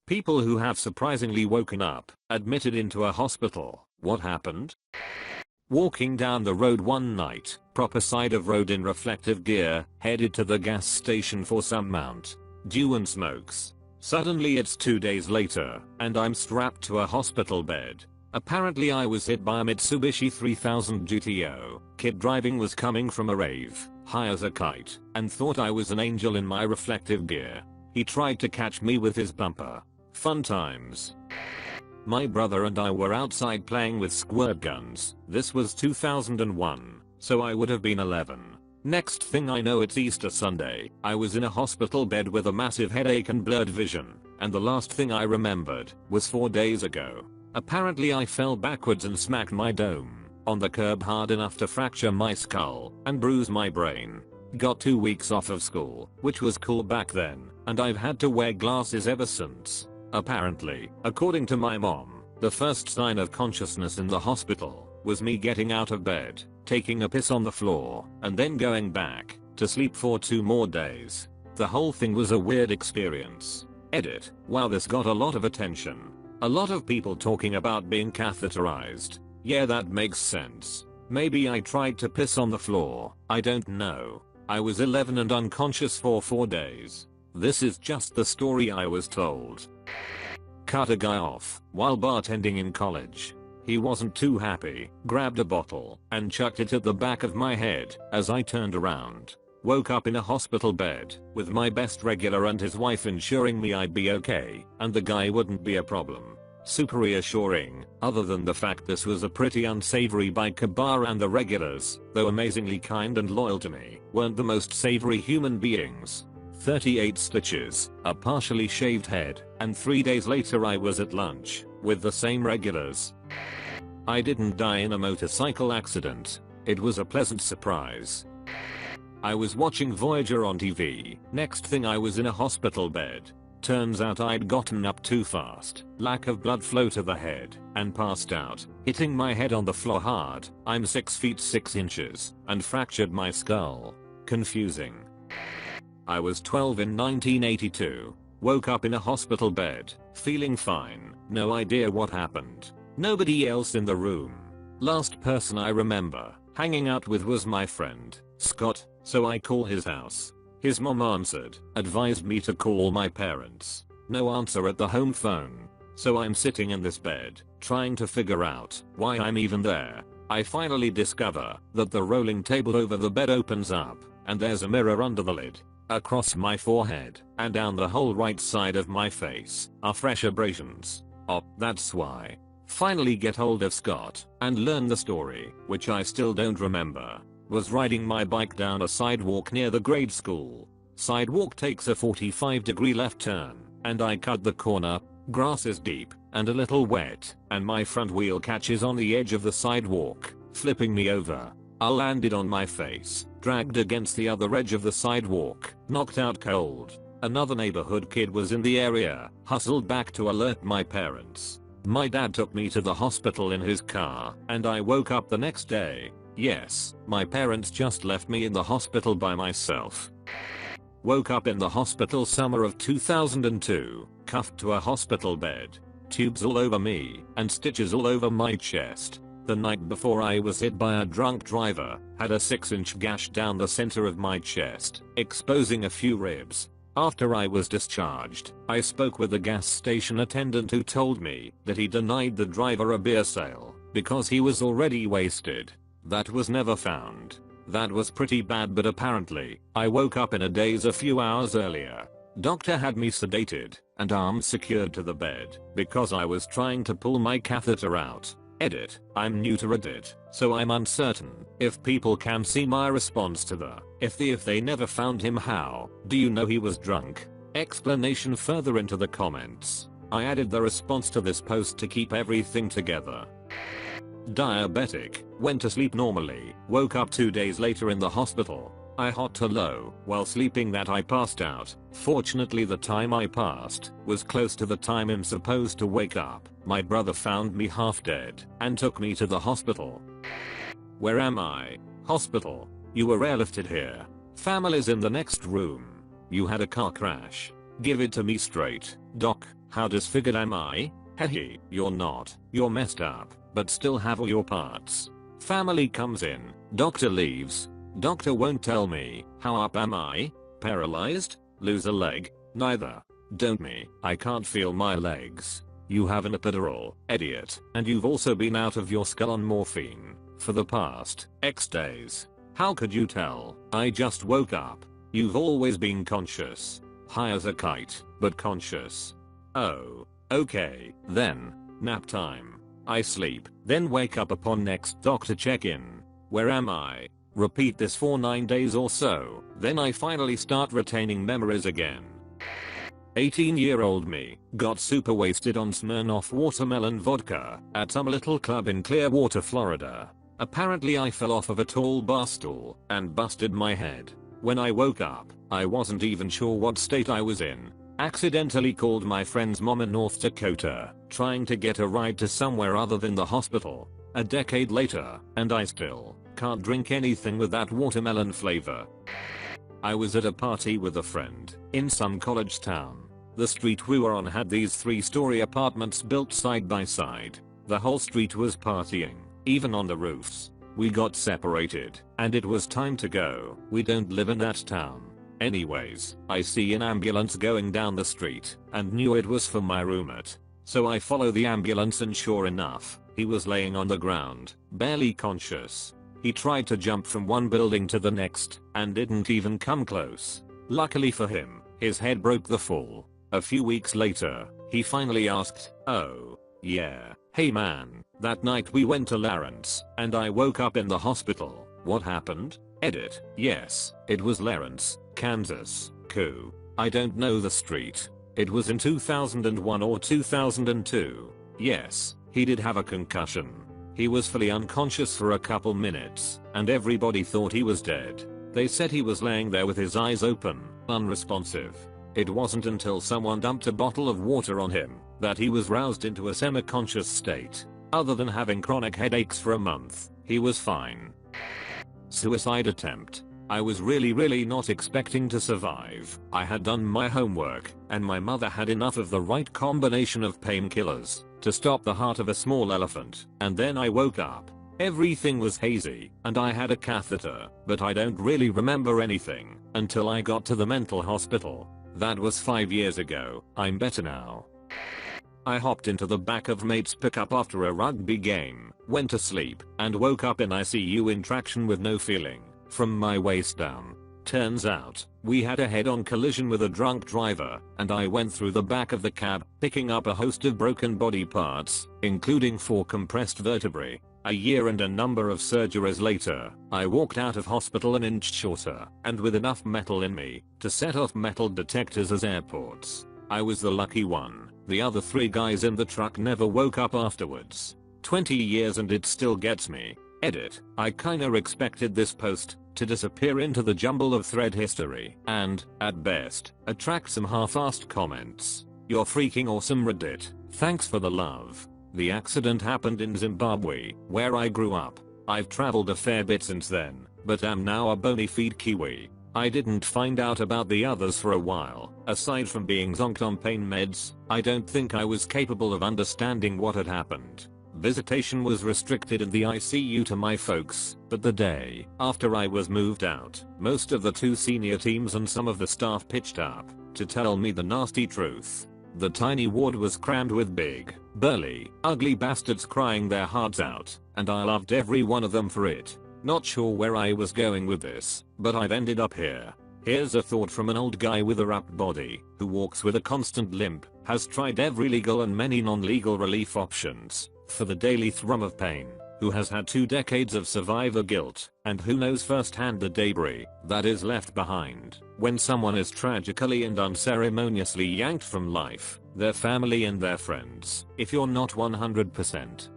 People who have surprisingly woken up, admitted into a hospital. What happened? Walking down the road one night, proper side of road in reflective gear, headed to the gas station for some Mount Dew and smokes. Suddenly it's 2 days later, and I'm strapped to a hospital bed. Apparently I was hit by a Mitsubishi 3000 GTO. Kid driving was coming from a rave, high as a kite, and thought I was an angel in my reflective gear. He tried to catch me with his bumper. Fun times. My brother and I were outside playing with squirt guns. This was 2001, so I would have been 11. Next thing I know, it's Easter Sunday. I was in a hospital bed with a massive headache and blurred vision, and the last thing I remembered was 4 days ago. Apparently I fell backwards and smacked my dome on the curb hard enough to fracture my skull and bruise my brain. Got 2 weeks off of school, which was cool back then, and I've had to wear glasses ever since. Apparently, according to my mom, the first sign of consciousness in the hospital was me getting out of bed, taking a piss on the floor, and then going back to sleep for 2 more days. The whole thing was a weird experience. Edit. Wow, this got a lot of attention. A lot of people talking about being catheterized. Yeah, that makes sense. Maybe I tried to piss on the floor, I don't know. I was 11 and unconscious for 4 days. This is just the story I was told. Cut a guy off while bartending in college. He wasn't too happy, grabbed a bottle, and chucked it at the back of my head as I turned around. Woke up in a hospital bed, with my best regular and his wife ensuring me I'd be okay, and the guy wouldn't be a problem. Super reassuring, other than the fact this was a pretty unsavory biker bar and the regulars, though amazingly kind and loyal to me, weren't the most savory human beings. 38 stitches, a partially shaved head, and 3 days later I was at lunch with the same regulars. I didn't die in a motorcycle accident. It was a pleasant surprise. I was watching Voyager on TV. Next thing I was in a hospital bed. Turns out I'd gotten up too fast, lack of blood flow to the head, and passed out, hitting my head on the floor hard. I'm 6 feet 6 inches, and fractured my skull. Confusing. I was 12 in 1982. Woke up in a hospital bed, feeling fine, no idea what happened. Nobody else in the room. Last person I remember hanging out with was my friend, Scott, so I call his house. His mom answered, advised me to call my parents. No answer at the home phone. So I'm sitting in this bed, trying to figure out why I'm even there. I finally discover that the rolling table over the bed opens up, and there's a mirror under the lid. Across my forehead and down the whole right side of my face are fresh abrasions. Oh, that's why. Finally get hold of Scott and learn the story, which I still don't remember. Was riding my bike down a sidewalk near the grade school. Sidewalk takes a 45-degree left turn, and I cut the corner. Grass is deep and a little wet, and my front wheel catches on the edge of the sidewalk, flipping me over. I landed on my face, dragged against the other edge of the sidewalk, knocked out cold. Another neighborhood kid was in the area, hustled back to alert my parents. My dad took me to the hospital in his car, and I woke up the next day. Yes, my parents just left me in the hospital by myself. Woke up in the hospital summer of 2002, cuffed to a hospital bed. Tubes all over me, and stitches all over my chest. The night before I was hit by a drunk driver, had a 6-inch gash down the center of my chest, exposing a few ribs. After I was discharged, I spoke with a gas station attendant who told me that he denied the driver a beer sale because he was already wasted. That was never found. That was pretty bad, but apparently, I woke up in a daze a few hours earlier. Doctor had me sedated and arms secured to the bed because I was trying to pull my catheter out. Edit. I'm new to Reddit, so I'm uncertain if people can see my response to the if they never found him, how do you know he was drunk? Explanation further into the comments. I added the response to this post to keep everything together. Diabetic, went to sleep normally, woke up 2 days later in the hospital. I hot to low while sleeping that I passed out. Fortunately the time I passed was close to the time I'm supposed to wake up. My brother found me half dead and took me to the hospital. Where am I? Hospital. You were airlifted here. Family's in the next room. You had a car crash. Give it to me straight, doc. How disfigured am I? Hehe, you're not. You're messed up, but still have all your parts. Family comes in. Doctor leaves. Doctor won't tell me. How up am I? Paralyzed? Lose a leg? Neither. Don't me. I can't feel my legs. You have an epidural, idiot, and you've also been out of your skull on morphine for the past X days. How could you tell? I just woke up. You've always been conscious. High as a kite, but conscious. Oh. Okay, then. Nap time. I sleep, then wake up upon next doctor check-in. Where am I? Repeat this for 9 days or so, then I finally start retaining memories again. 18-year-old me got super wasted on Smirnoff watermelon vodka at some little club in Clearwater, Florida. Apparently I fell off of a tall bar stool and busted my head. When I woke up, I wasn't even sure what state I was in. Accidentally called my friend's mom in North Dakota, trying to get a ride to somewhere other than the hospital. A decade later, and I still can't drink anything with that watermelon flavor. I was at a party with a friend in some college town. The street we were on had these 3-story apartments built side by side. The whole street was partying, even on the roofs. We got separated, and it was time to go. We don't live in that town. Anyways, I see an ambulance going down the street, and knew it was for my roommate. So I follow the ambulance, and sure enough, he was laying on the ground, barely conscious. He tried to jump from one building to the next, and didn't even come close. Luckily for him, his head broke the fall. A few weeks later, he finally asked, "Oh, yeah, hey man, that night we went to Lawrence, and I woke up in the hospital. What happened?" Edit. Yes, it was Lawrence, Kansas. Cool. I don't know the street. It was in 2001 or 2002. Yes, he did have a concussion. He was fully unconscious for a couple minutes, and everybody thought he was dead. They said he was laying there with his eyes open, unresponsive. It wasn't until someone dumped a bottle of water on him that he was roused into a semi-conscious state. Other than having chronic headaches for a month, he was fine. Suicide attempt. I was really not expecting to survive. I had done my homework, and my mother had enough of the right combination of painkillers to stop the heart of a small elephant, and then I woke up. Everything was hazy, and I had a catheter, but I don't really remember anything until I got to the mental hospital. That was 5 years ago. I'm better now. I hopped into the back of mate's pickup after a rugby game, went to sleep, and woke up in ICU in traction with no feeling from my waist down. Turns out, we had a head-on collision with a drunk driver, and I went through the back of the cab, picking up a host of broken body parts, including 4 compressed vertebrae. A year and a number of surgeries later, I walked out of hospital an inch shorter, and with enough metal in me to set off metal detectors as airports. I was the lucky one. The other 3 guys in the truck never woke up afterwards. 20 years and it still gets me. Edit. I kinda expected this post to disappear into the jumble of thread history and, at best, attract some half-assed comments. You're freaking awesome, Reddit. Thanks for the love. The accident happened in Zimbabwe, where I grew up. I've traveled a fair bit since then, but am now a bona fide Kiwi. I didn't find out about the others for a while. Aside from being zonked on pain meds, I don't think I was capable of understanding what had happened. Visitation was restricted in the ICU to my folks, but the day after I was moved out, most of the 2 senior teams and some of the staff pitched up to tell me the nasty truth. The tiny ward was crammed with big, burly, ugly bastards crying their hearts out, and I loved every one of them for it. Not sure where I was going with this, but I've ended up here. Here's a thought from an old guy with a wrapped body, who walks with a constant limp, has tried every legal and many non-legal relief options for the daily thrum of pain, who has had 2 decades of survivor guilt, and who knows firsthand the debris that is left behind when someone is tragically and unceremoniously yanked from life, their family and their friends. If you're not 100%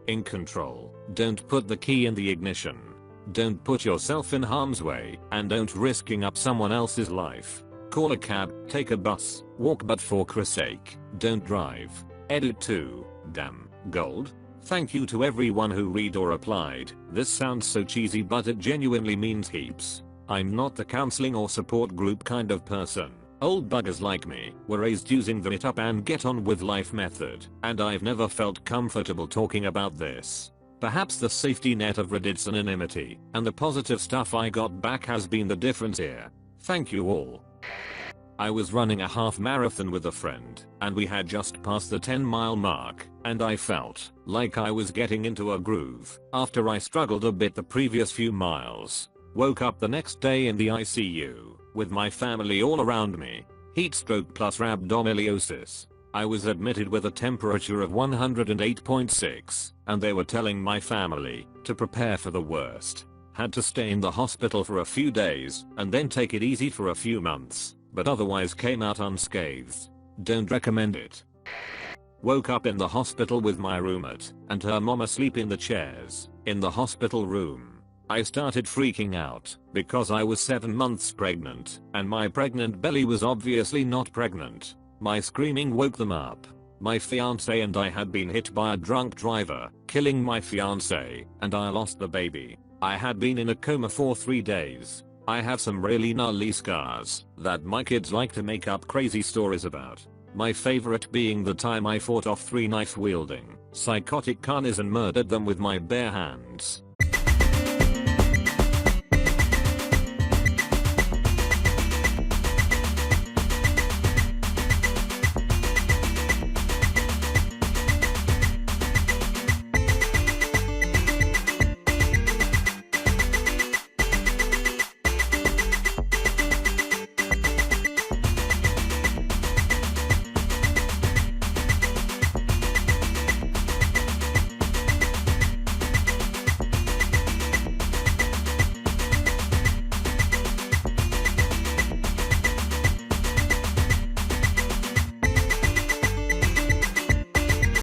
in control, don't put the key in the ignition. Don't put yourself in harm's way, and don't risking up someone else's life. Call a cab, take a bus, walk, but for Christ's sake, don't drive. Edit 2. Damn. Gold. Thank you to everyone who read or replied. This sounds so cheesy, but it genuinely means heaps. I'm not the counseling or support group kind of person. Old buggers like me were raised using the get up and get on with life method, and I've never felt comfortable talking about this. Perhaps the safety net of Reddit's anonymity and the positive stuff I got back has been the difference here. Thank you all. I was running a half marathon with a friend, and we had just passed the 10-mile mark, and I felt like I was getting into a groove after I struggled a bit the previous few miles. Woke up the next day in the ICU, with my family all around me. Heat stroke plus rhabdomyolysis. I was admitted with a temperature of 108.6, and they were telling my family to prepare for the worst. Had to stay in the hospital for a few days, and then take it easy for a few months, but otherwise came out unscathed. Don't recommend it. Woke up in the hospital with my roommate and her mom asleep in the chairs in the hospital room. I started freaking out because I was 7 months pregnant and my pregnant belly was obviously not pregnant. My screaming woke them up. My fiance and I had been hit by a drunk driver, killing my fiance, and I lost the baby. I had been in a coma for 3 days. I have some really gnarly scars that my kids like to make up crazy stories about. My favorite being the time I fought off 3 knife-wielding, psychotic carnies and murdered them with my bare hands.